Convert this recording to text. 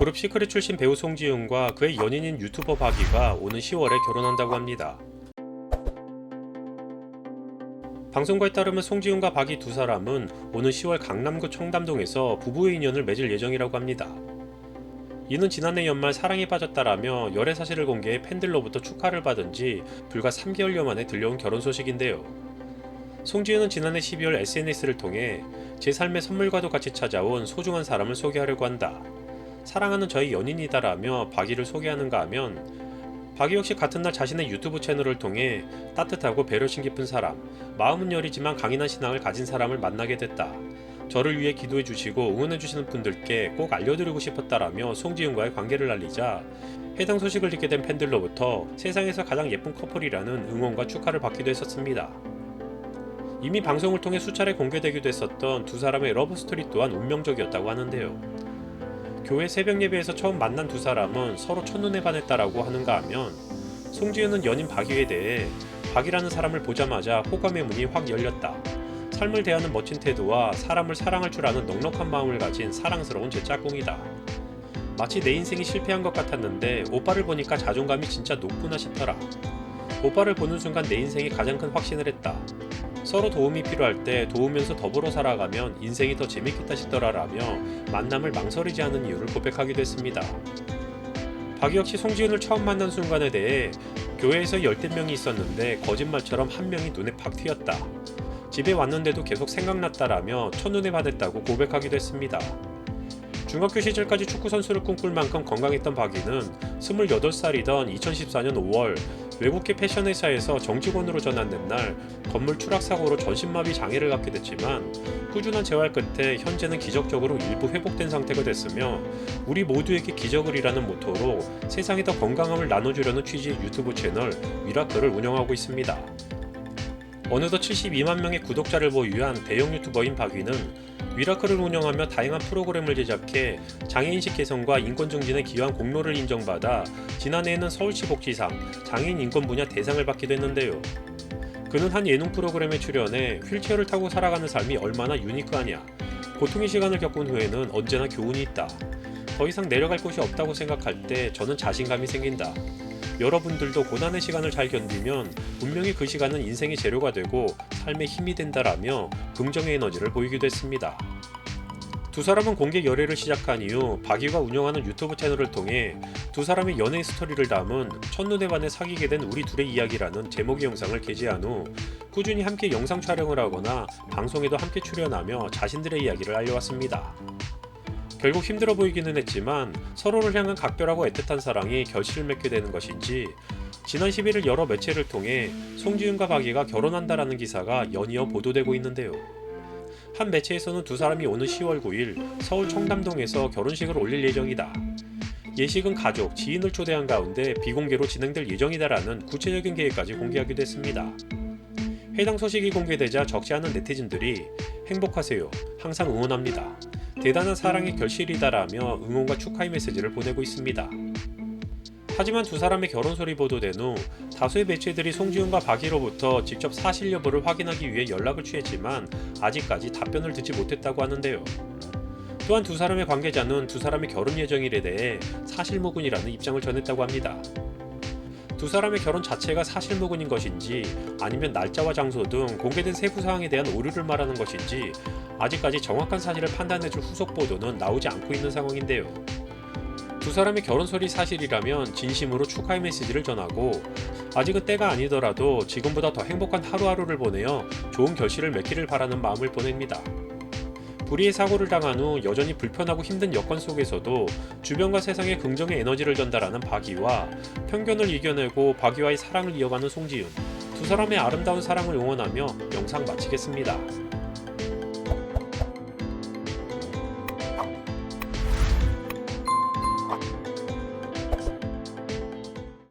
그룹 시크릿 출신 배우 송지훈과 그의 연인인 유튜버 박이가 오는 10월에 결혼한다고 합니다. 방송과에 따르면 송지훈과 박이 두 사람은 오는 10월 강남구 청담동에서 부부의 인연을 맺을 예정이라고 합니다. 이는 지난해 연말 사랑에 빠졌다라며 열애 사실을 공개해 팬들로부터 축하를 받은 지 불과 3개월여 만에 들려온 결혼 소식인데요. 송지훈은 지난해 12월 SNS를 통해 제 삶의 선물과도 같이 찾아온 소중한 사람을 소개하려고 한다. 사랑하는 저의 연인이다라며 박이를 소개하는가 하면 박이 역시 같은 날 자신의 유튜브 채널을 통해 따뜻하고 배려심 깊은 사람, 마음은 여리지만 강인한 신앙을 가진 사람을 만나게 됐다. 저를 위해 기도해 주시고 응원해 주시는 분들께 꼭 알려드리고 싶었다라며 송지훈과의 관계를 알리자 해당 소식을 듣게 된 팬들로부터 세상에서 가장 예쁜 커플이라는 응원과 축하를 받기도 했었습니다. 이미 방송을 통해 수차례 공개되기도 했었던 두 사람의 러브스토리 또한 운명적이었다고 하는데요. 교회 새벽 예배에서 처음 만난 두 사람은 서로 첫눈에 반했다라고 하는가 하면 송지훈은 연인 박이에 대해 박이라는 사람을 보자마자 호감의 문이 확 열렸다. 삶을 대하는 멋진 태도와 사람을 사랑할 줄 아는 넉넉한 마음을 가진 사랑스러운 제 짝꿍이다. 마치 내 인생이 실패한 것 같았는데 오빠를 보니까 자존감이 진짜 높구나 싶더라. 오빠를 보는 순간 내 인생이 가장 큰 확신을 했다. 서로 도움이 필요할 때 도우면서 더불어 살아가면 인생이 더 재밌겠다 싶더라라며 만남을 망설이지 않은 이유를 고백하기도 했습니다. 박이 역시 송지훈을 처음 만난 순간에 대해 교회에서 열댓 명이 있었는데 거짓말처럼 한 명이 눈에 팍 튀었다. 집에 왔는데도 계속 생각났다라며 첫눈에 반했다고 고백하기도 했습니다. 중학교 시절까지 축구선수를 꿈꿀 만큼 건강했던 박이는 28살이던 2014년 5월 외국계 패션 회사에서 정직원으로 전환된 날 건물 추락 사고로 전신마비 장애를 갖게 됐지만 꾸준한 재활 끝에 현재는 기적적으로 일부 회복된 상태가 됐으며 우리 모두에게 기적을이라는 모토로 세상에 더 건강함을 나눠주려는 취지의 유튜브 채널 미라클을 운영하고 있습니다. 어느덧 72만 명의 구독자를 보유한 대형 유튜버인 박이는 미라클을 운영하며 다양한 프로그램을 제작해 장애인식 개선과 인권 증진에 기여한 공로를 인정받아 지난해에는 서울시 복지상 장애인 인권 분야 대상을 받기도 했는데요. 그는 한 예능 프로그램에 출연해 휠체어를 타고 살아가는 삶이 얼마나 유니크하냐, 고통의 시간을 겪은 후에는 언제나 교훈이 있다. 더 이상 내려갈 곳이 없다고 생각할 때 저는 자신감이 생긴다. 여러분들도 고난의 시간을 잘 견디면 분명히 그 시간은 인생의 재료가 되고 삶의 힘이 된다라며 긍정의 에너지를 보이기도 했습니다. 두 사람은 공개 열애를 시작한 이후 박이가 운영하는 유튜브 채널을 통해 두 사람의 연애 스토리를 담은 첫눈에 반해 사귀게 된 우리 둘의 이야기라는 제목의 영상을 게재한 후 꾸준히 함께 영상 촬영을 하거나 방송에도 함께 출연하며 자신들의 이야기를 알려왔습니다. 결국 힘들어 보이기는 했지만 서로를 향한 각별하고 애틋한 사랑이 결실을 맺게 되는 것인지 지난 11일 여러 매체를 통해 송지훈과 박이가 결혼한다라는 기사가 연이어 보도되고 있는데요. 한 매체에서는 두 사람이 오는 10월 9일 서울 청담동에서 결혼식을 올릴 예정이다. 예식은 가족, 지인을 초대한 가운데 비공개로 진행될 예정이다라는 구체적인 계획까지 공개하기도 했습니다. 해당 소식이 공개되자 적지 않은 네티즌들이 행복하세요. 항상 응원합니다. 대단한 사랑의 결실이다라며 응원과 축하의 메시지를 보내고 있습니다. 하지만 두 사람의 결혼 소리 보도된 후 다수의 매체들이 송지훈과 박이로부터 직접 사실 여부를 확인하기 위해 연락을 취했지만 아직까지 답변을 듣지 못했다고 하는데요. 또한 두 사람의 관계자는 두 사람의 결혼 예정일에 대해 사실무근이라는 입장을 전했다고 합니다. 두 사람의 결혼 자체가 사실무근인 것인지 아니면 날짜와 장소 등 공개된 세부 사항에 대한 오류를 말하는 것인지 아직까지 정확한 사실을 판단해줄 후속 보도는 나오지 않고 있는 상황인데요. 두 사람의 결혼 소리 사실이라면 진심으로 축하의 메시지를 전하고 아직은 때가 아니더라도 지금보다 더 행복한 하루하루를 보내어 좋은 결실을 맺기를 바라는 마음을 보냅니다. 불의의 사고를 당한 후 여전히 불편하고 힘든 여건 속에서도 주변과 세상에 긍정의 에너지를 전달하는 박이와 편견을 이겨내고 박이와의 사랑을 이어가는 송지훈, 두 사람의 아름다운 사랑을 응원하며 영상 마치겠습니다.